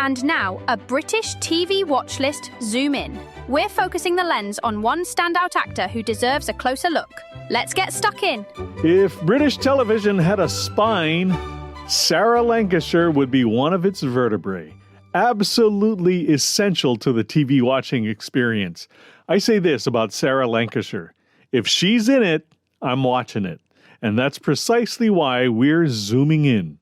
And now, a British TV Watchlist Zoom In. We're focusing the lens on one standout actor who deserves a closer look. Let's get stuck in. If British television had a spine, Sarah Lancashire would be one of its vertebrae. Absolutely essential to the TV watching experience. I say this about Sarah Lancashire. If she's in it, I'm watching it. And that's precisely why we're zooming in.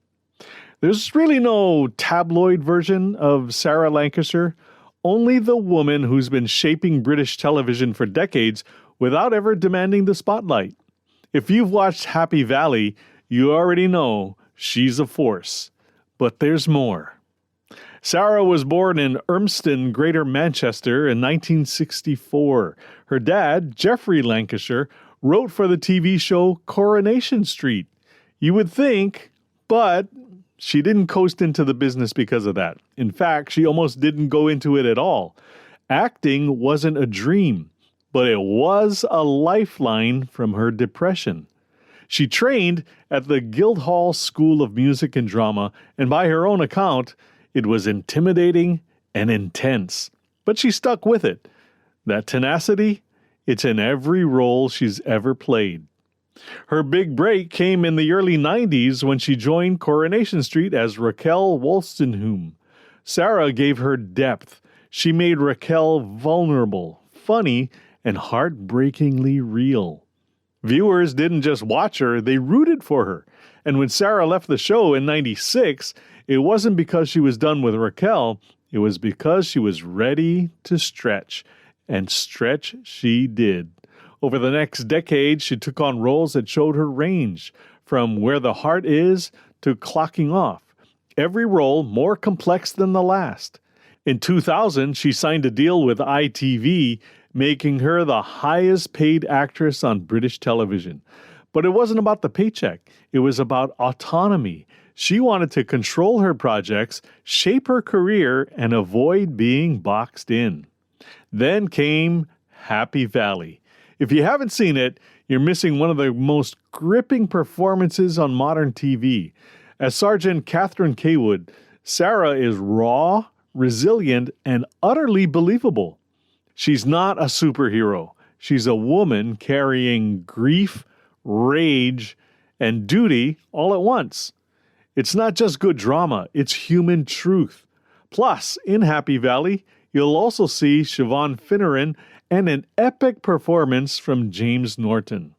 There's really no tabloid version of Sarah Lancashire, only the woman who's been shaping British television for decades without ever demanding the spotlight. If you've watched Happy Valley, you already know she's a force. But there's more. Sarah was born in Urmston, Greater Manchester in 1964. Her dad, Geoffrey Lancashire, wrote for the TV show Coronation Street. You would think, but she didn't coast into the business because of that. In fact, she almost didn't go into it at all. Acting wasn't a dream, but it was a lifeline from her depression. She trained at the Guildhall School of Music and Drama, and by her own account, it was intimidating and intense. But she stuck with it. That tenacity, it's in every role she's ever played. Her big break came in the early 90s when she joined Coronation Street as Raquel Wolstenholme. Sarah gave her depth. She made Raquel vulnerable, funny, and heartbreakingly real. Viewers didn't just watch her, they rooted for her. And when Sarah left the show in 96, it wasn't because she was done with Raquel, it was because she was ready to stretch. And stretch she did. Over the next decade, she took on roles that showed her range, from Where the Heart Is to Clocking Off. Every role more complex than the last. In 2000, she signed a deal with ITV, making her the highest paid actress on British television. But it wasn't about the paycheck. It was about autonomy. She wanted to control her projects, shape her career, and avoid being boxed in. Then came Happy Valley. If you haven't seen it, you're missing one of the most gripping performances on modern TV. As Sergeant Catherine Kaywood, Sarah is raw, resilient, and utterly believable. She's not a superhero. She's a woman carrying grief, rage, and duty all at once. It's not just good drama, it's human truth. Plus, in Happy Valley, you'll also see Siobhan Finneran and an epic performance from James Norton.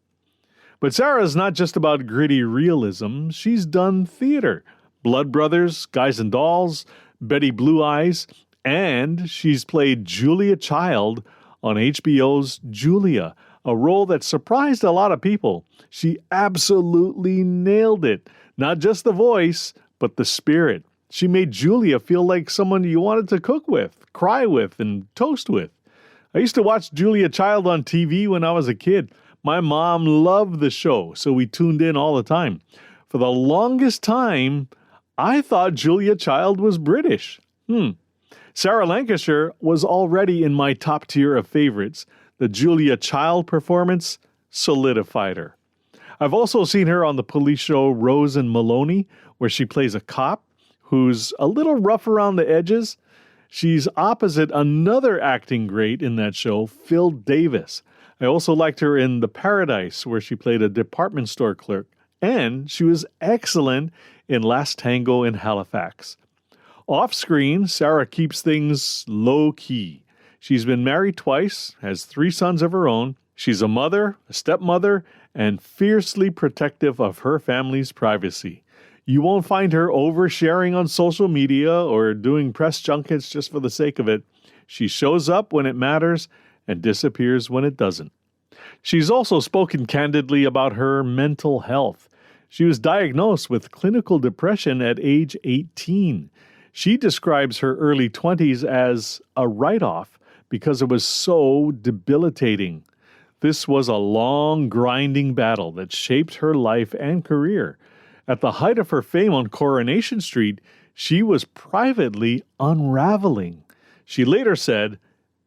But Sarah's not just about gritty realism. She's done theater. Blood Brothers, Guys and Dolls, Betty Blue Eyes, and she's played Julia Child on HBO's Julia, a role that surprised a lot of people. She absolutely nailed it. Not just the voice, but the spirit. She made Julia feel like someone you wanted to cook with, cry with, and toast with. I used to watch Julia Child on TV when I was a kid. My mom loved the show, so we tuned in all the time. For the longest time, I thought Julia Child was British. Sarah Lancashire was already in my top tier of favorites. The Julia Child performance solidified her. I've also seen her on the police show Rose and Maloney, where she plays a cop who's a little rough around the edges. She's opposite another acting great in that show, Phil Davis. I also liked her in The Paradise, where she played a department store clerk. And she was excellent in Last Tango in Halifax. Off-screen, Sarah keeps things low-key. She's been married twice, has 3 sons of her own. She's a mother, a stepmother, and fiercely protective of her family's privacy. You won't find her oversharing on social media or doing press junkets just for the sake of it. She shows up when it matters and disappears when it doesn't. She's also spoken candidly about her mental health. She was diagnosed with clinical depression at age 18. She describes her early 20s as a write-off because it was so debilitating. This was a long, grinding battle that shaped her life and career. At the height of her fame on Coronation Street, she was privately unraveling. She later said,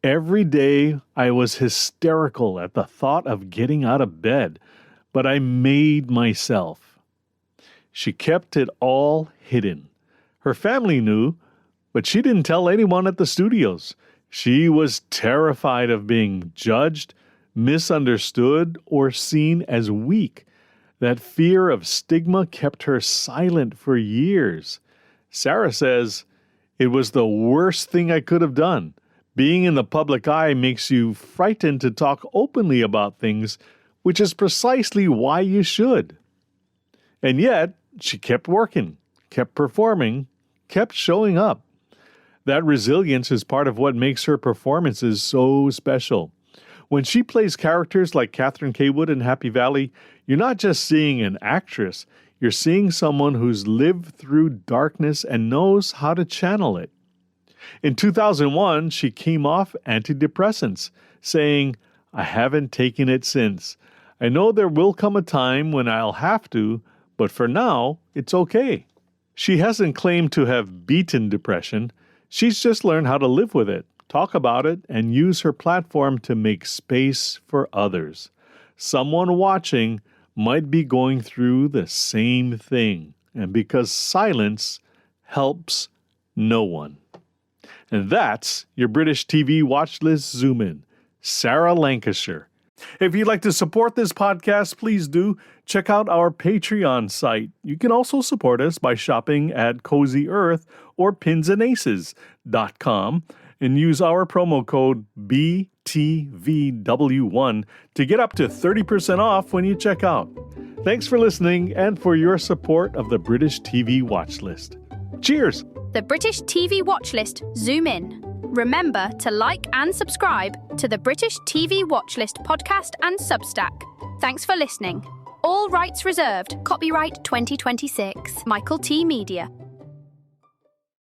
"Every day I was hysterical at the thought of getting out of bed, but I made myself." She kept it all hidden. Her family knew, But she didn't tell anyone at the studios. She was terrified of being judged, misunderstood, or seen as weak. That fear of stigma kept her silent for years. Sarah says, "It was the worst thing I could have done. Being in the public eye makes you frightened to talk openly about things, which is precisely why you should." And yet, she kept working, kept performing, kept showing up. That resilience is part of what makes her performances so special. When she plays characters like Catherine Kaywood in Happy Valley, you're not just seeing an actress, you're seeing someone who's lived through darkness and knows how to channel it. In 2001, she came off antidepressants, saying, "I haven't taken it since. I know there will come a time when I'll have to, but for now, it's okay." She hasn't claimed to have beaten depression. She's just learned how to live with it, talk about it, and use her platform to make space for others. Someone watching might be going through the same thing, and because silence helps no one. And that's your British TV Watchlist Zoom In. Sarah Lancashire. If you'd like to support this podcast, please do check out our Patreon site. You can also support us by shopping at Cozy Earth or pinsandaces.com and use our promo code BTVW1 to get up to 30% off when you check out. Thanks for listening and for your support of the British TV Watchlist. Cheers! The British TV Watchlist Zoom In. Remember to like and subscribe to the British TV Watchlist podcast and Substack. Thanks for listening. All rights reserved. Copyright 2026. Michael T. Media.